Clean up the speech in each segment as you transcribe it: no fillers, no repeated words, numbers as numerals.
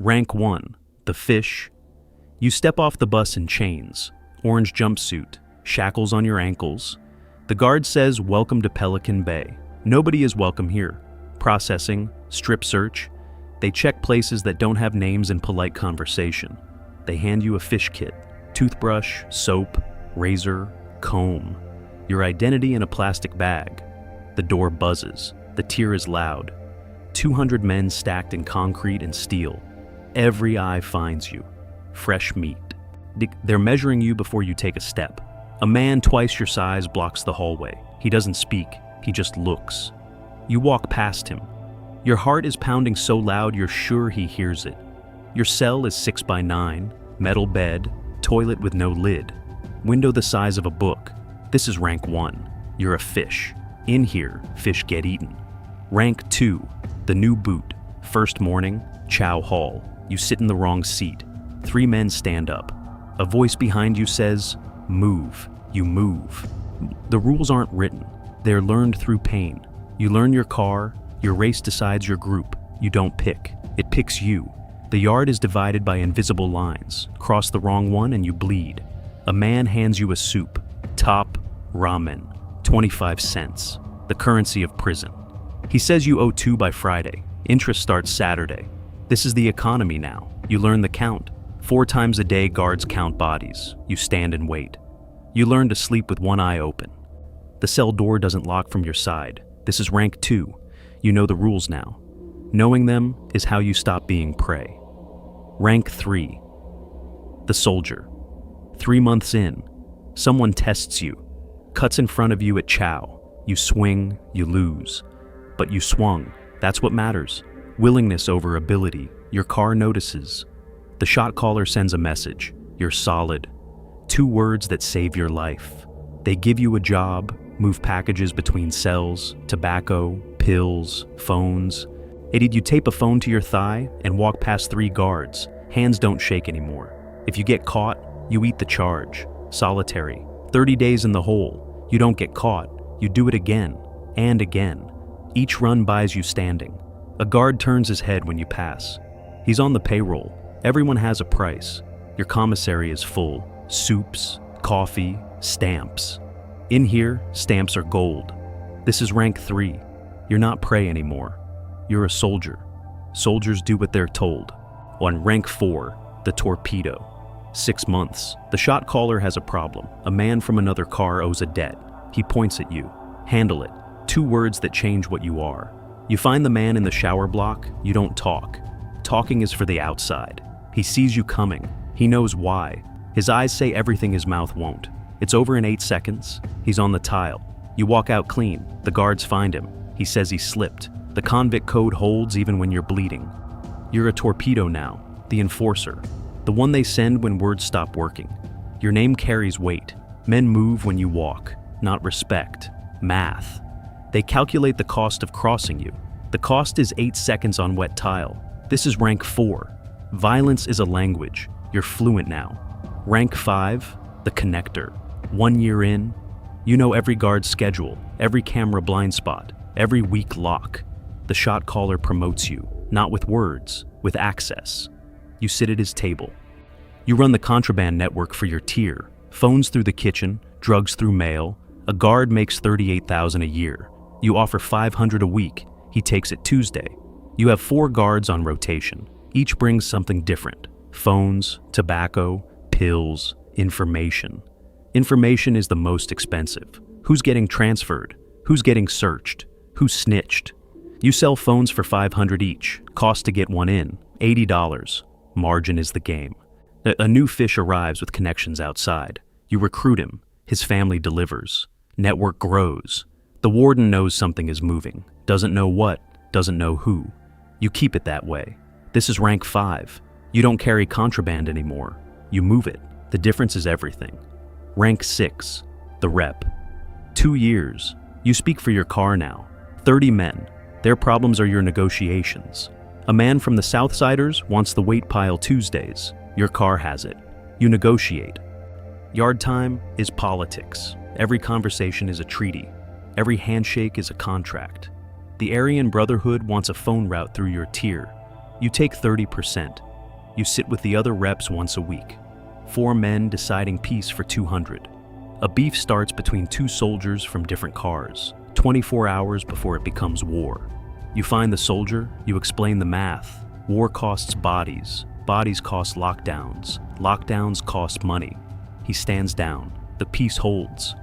Rank 1, the fish. You step off the bus in chains, orange jumpsuit, shackles on your ankles. The guard says, "Welcome to Pelican Bay." Nobody is welcome here. Processing, strip search. They check places that don't have names and polite conversation. They hand you a fish kit, toothbrush, soap, razor, comb. Your identity in a plastic bag. The door buzzes. The tier is loud. 200 men stacked in concrete and steel. Every eye finds you. Fresh meat. They're measuring you before you take a step. A man twice your size blocks the hallway. He doesn't speak, he just looks. You walk past him. Your heart is pounding so loud you're sure he hears it. Your cell is 6x9, metal bed, toilet with no lid, window the size of a book. This is rank 1. You're a fish. In here, fish get eaten. Rank 2, the new boot. First morning, chow hall. You sit in the wrong seat. 3 men stand up. A voice behind you says, "Move." You move. The rules aren't written. They're learned through pain. You learn your car, your race decides your group. You don't pick. It picks you. The yard is divided by invisible lines. Cross the wrong one and you bleed. A man hands you a soup. Top ramen. 25 cents. The currency of prison. He says you owe 2 by Friday. Interest starts Saturday. This is the economy now. You learn the count. 4 times a day guards count bodies. You stand and wait. You learn to sleep with one eye open. The cell door doesn't lock from your side. This is rank 2. You know the rules now. Knowing them is how you stop being prey. Rank 3. The soldier. 3 months in, someone tests you. Cuts in front of you at chow. You swing, you lose. But you swung. That's what matters. Willingness over ability. Your car notices. The shot caller sends a message. You're solid. 2 words that save your life. They give you a job, move packages between cells, tobacco, pills, phones. You tape a phone to your thigh and walk past 3 guards. Hands don't shake anymore. If you get caught, you eat the charge. Solitary. 30 days in the hole. You don't get caught. You do it again and again. Each run buys you standing. A guard turns his head when you pass. He's on the payroll. Everyone has a price. Your commissary is full. Soups, coffee, stamps. In here, stamps are gold. This is rank 3. You're not prey anymore. You're a soldier. Soldiers do what they're told. On rank 4, the Torpedo. 6 months. The shot caller has a problem. A man from another car owes a debt. He points at you. Handle it. 2 words that change what you are. You find the man in the shower block. You don't talk. Talking is for the outside. He sees you coming. He knows why. His eyes say everything his mouth won't. It's over in 8 seconds. He's on the tile. You walk out clean. The guards find him. He says he slipped. The convict code holds even when you're bleeding. You're a torpedo now, the enforcer. The one they send when words stop working. Your name carries weight. Men move when you walk, not respect. Math. They calculate the cost of crossing you. The cost is 8 seconds on wet tile. This is rank 4. Violence is a language. You're fluent now. Rank 5, the connector. 1 year in, you know every guard's schedule, every camera blind spot, every weak lock. The shot caller promotes you, not with words, with access. You sit at his table. You run the contraband network for your tier. Phones through the kitchen, drugs through mail. A guard makes $38,000 a year. You offer $500 a week. He takes it Tuesday. You have 4 guards on rotation. Each brings something different. Phones, tobacco, pills, information. Information is the most expensive. Who's getting transferred? Who's getting searched? Who snitched? You sell phones for $500 each. Cost to get one in, $80. Margin is the game. A new fish arrives with connections outside. You recruit him. His family delivers. Network grows. The warden knows something is moving. Doesn't know what, doesn't know who. You keep it that way. This is rank 5. You don't carry contraband anymore. You move it. The difference is everything. Rank 6, the rep. 2 years. You speak for your car now. 30 men. Their problems are your negotiations. A man from the Southsiders wants the weight pile Tuesdays. Your car has it. You negotiate. Yard time is politics. Every conversation is a treaty. Every handshake is a contract. The Aryan Brotherhood wants a phone route through your tier. You take 30%. You sit with the other reps once a week. 4 men deciding peace for 200. A beef starts between 2 soldiers from different cars, 24 hours before it becomes war. You find the soldier, you explain the math. War costs bodies, bodies cost lockdowns, lockdowns cost money. He stands down. The peace holds.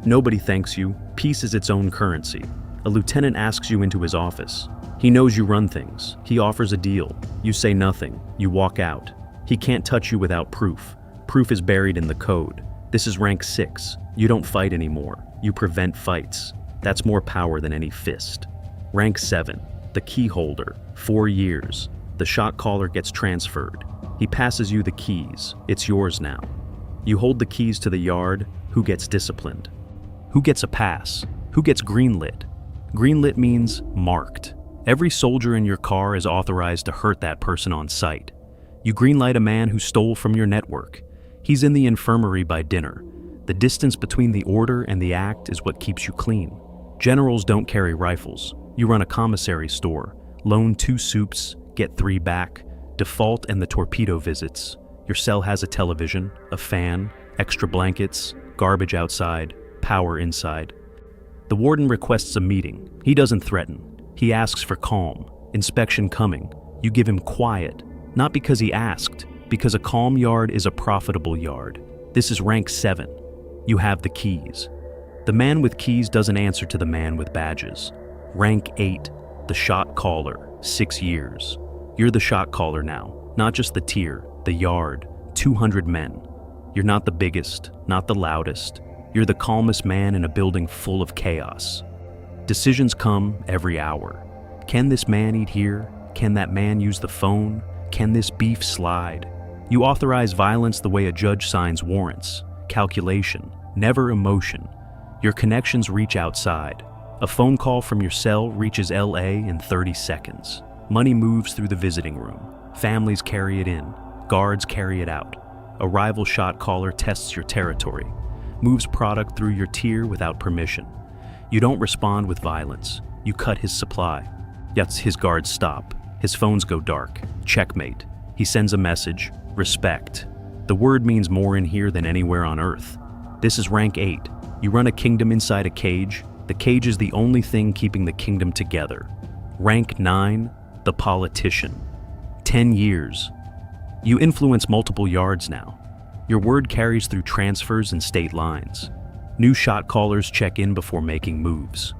Nobody thanks you. Peace is its own currency. A lieutenant asks you into his office. He knows you run things. He offers a deal. You say nothing. You walk out. He can't touch you without proof. Proof is buried in the code. This is rank 6. You don't fight anymore. You prevent fights. That's more power than any fist. Rank 7. The Keyholder. 4 years. The shot caller gets transferred. He passes you the keys. It's yours now. You hold the keys to the yard. Who gets disciplined? Who gets a pass? Who gets greenlit? Greenlit means marked. Every soldier in your car is authorized to hurt that person on sight. You greenlight a man who stole from your network. He's in the infirmary by dinner. The distance between the order and the act is what keeps you clean. Generals don't carry rifles. You run a commissary store. Loan 2 soups, get 3 back. Default and the Torpedo visits. Your cell has a television, a fan, extra blankets, garbage outside, power inside. The warden requests a meeting. He doesn't threaten. He asks for calm. Inspection coming. You give him quiet. Not because he asked, because a calm yard is a profitable yard. This is rank 7. You have the keys. The man with keys doesn't answer to the man with badges. Rank 8. The shot caller. 6 years. You're the shot caller now, not just the tier, the yard, 200 men. You're not the biggest, not the loudest. You're the calmest man in a building full of chaos. Decisions come every hour. Can this man eat here? Can that man use the phone? Can this beef slide? You authorize violence the way a judge signs warrants. Calculation, never emotion. Your connections reach outside. A phone call from your cell reaches LA in 30 seconds. Money moves through the visiting room. Families carry it in. Guards carry it out. A rival shot caller tests your territory. Moves product through your tier without permission. You don't respond with violence. You cut his supply. Yet his guards stop. His phones go dark. Checkmate. He sends a message. Respect. The word means more in here than anywhere on Earth. This is rank 8. You run a kingdom inside a cage. The cage is the only thing keeping the kingdom together. Rank 9. The politician. 10 years. You influence multiple yards now. Your word carries through transfers and state lines. New shot callers check in before making moves.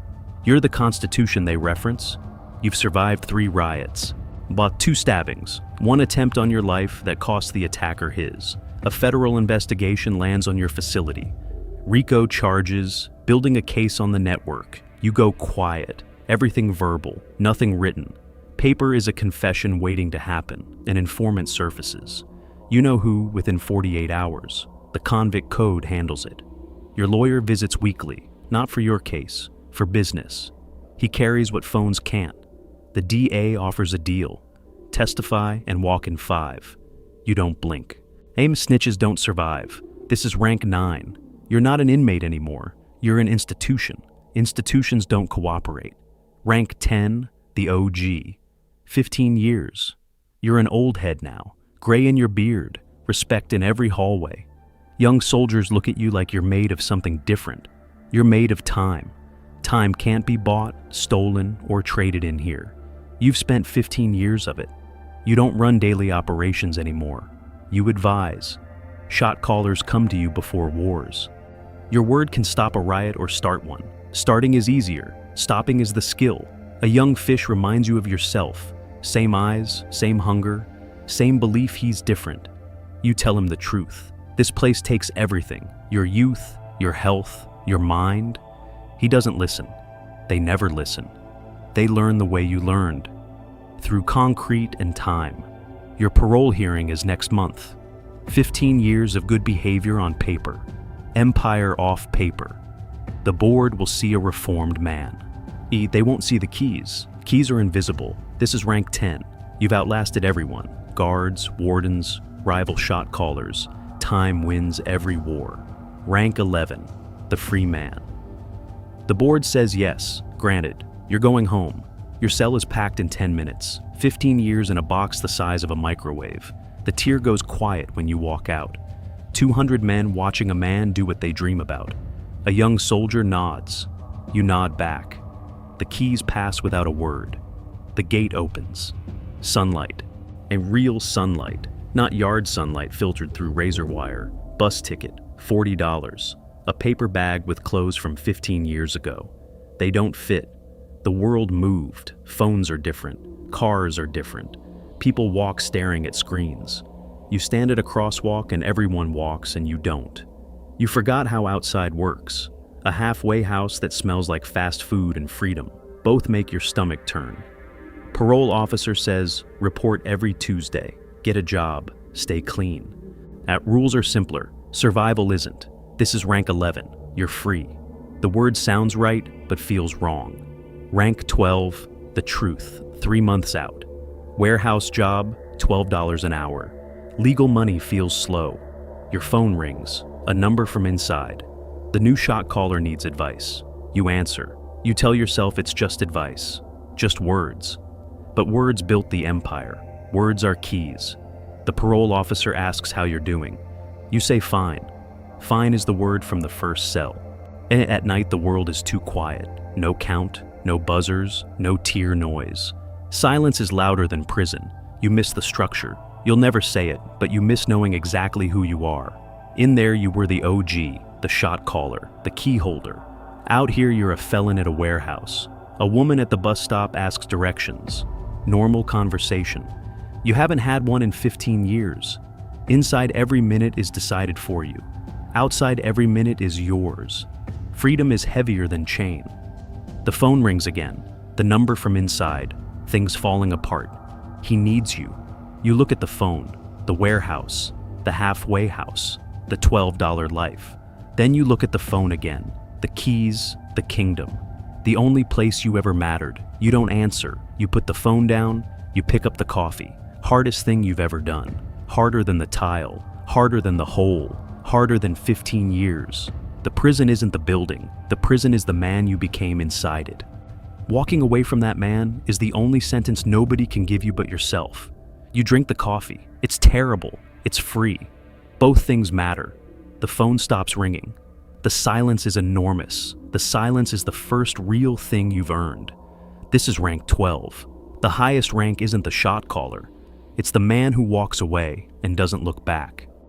You're the Constitution they reference. You've survived 3 riots. Bought 2 stabbings. 1 attempt on your life that cost the attacker his. A federal investigation lands on your facility. RICO charges, building a case on the network. You go quiet. Everything verbal, nothing written. Paper is a confession waiting to happen. An informant surfaces. You know who within 48 hours. The convict code handles it. Your lawyer visits weekly, not for your case, for business. He carries what phones can't. The DA offers a deal. Testify and walk in 5. You don't blink. AIM snitches don't survive. This is rank 9. You're not an inmate anymore. You're an institution. Institutions don't cooperate. Rank 10, the OG. 15 years. You're an old head now. Gray in your beard. Respect in every hallway. Young soldiers look at you like you're made of something different. You're made of time. Time can't be bought, stolen, or traded in here. You've spent 15 years of it. You don't run daily operations anymore. You advise. Shot callers come to you before wars. Your word can stop a riot or start one. Starting is easier. Stopping is the skill. A young fish reminds you of yourself. Same eyes, same hunger, same belief he's different. You tell him the truth. This place takes everything. Your youth, your health, your mind. He doesn't listen. They never listen. They learn the way you learned. Through concrete and time. Your parole hearing is next month. 15 years of good behavior on paper. Empire off paper. The board will see a reformed man. They won't see the keys. Keys are invisible. This is rank 10. You've outlasted everyone. Guards, wardens, rival shot callers. Time wins every war. Rank 11. The free man. The board says yes, granted. You're going home. Your cell is packed in 10 minutes, 15 years in a box the size of a microwave. The tier goes quiet when you walk out. 200 men watching a man do what they dream about. A young soldier nods. You nod back. The keys pass without a word. The gate opens. Sunlight. A real sunlight, not yard sunlight filtered through razor wire. Bus ticket, $40. A paper bag with clothes from 15 years ago. They don't fit. The world moved. Phones are different. Cars are different. People walk staring at screens. You stand at a crosswalk and everyone walks and you don't. You forgot how outside works. A halfway house that smells like fast food and freedom. Both make your stomach turn. Parole officer says, report every Tuesday. Get a job. Stay clean. Rules are simpler. Survival isn't. This is rank 11. You're free. The word sounds right, but feels wrong. Rank 12. The truth. 3 months out. Warehouse job, $12 an hour. Legal money feels slow. Your phone rings. A number from inside. The new shot caller needs advice. You answer. You tell yourself it's just advice. Just words. But words built the empire. Words are keys. The parole officer asks how you're doing. You say fine. Fine is the word from the first cell. And at night the world is too quiet. No count, no buzzers, no tear noise. Silence is louder than prison. You miss the structure. You'll never say it, but you miss knowing exactly who you are. In there you were the OG, the shot caller, the keyholder. Out here you're a felon at a warehouse. A woman at the bus stop asks directions. Normal conversation. You haven't had one in 15 years. Inside every minute is decided for you. Outside every minute is yours. Freedom is heavier than chain. The phone rings again. The number from inside. Things falling apart. He needs you. You look at the phone, the warehouse, the halfway house, the $12 life. Then you look at the phone again, the keys, the kingdom. The only place you ever mattered. You don't answer. You put the phone down, you pick up the coffee. Hardest thing you've ever done. Harder than the tile, harder than the hole, harder than 15 years. The prison isn't the building. The prison is the man you became inside it. Walking away from that man is the only sentence nobody can give you but yourself. You drink the coffee. It's terrible. It's free. Both things matter. The phone stops ringing. The silence is enormous. The silence is the first real thing you've earned. This is rank 12. The highest rank isn't the shot caller. It's the man who walks away and doesn't look back.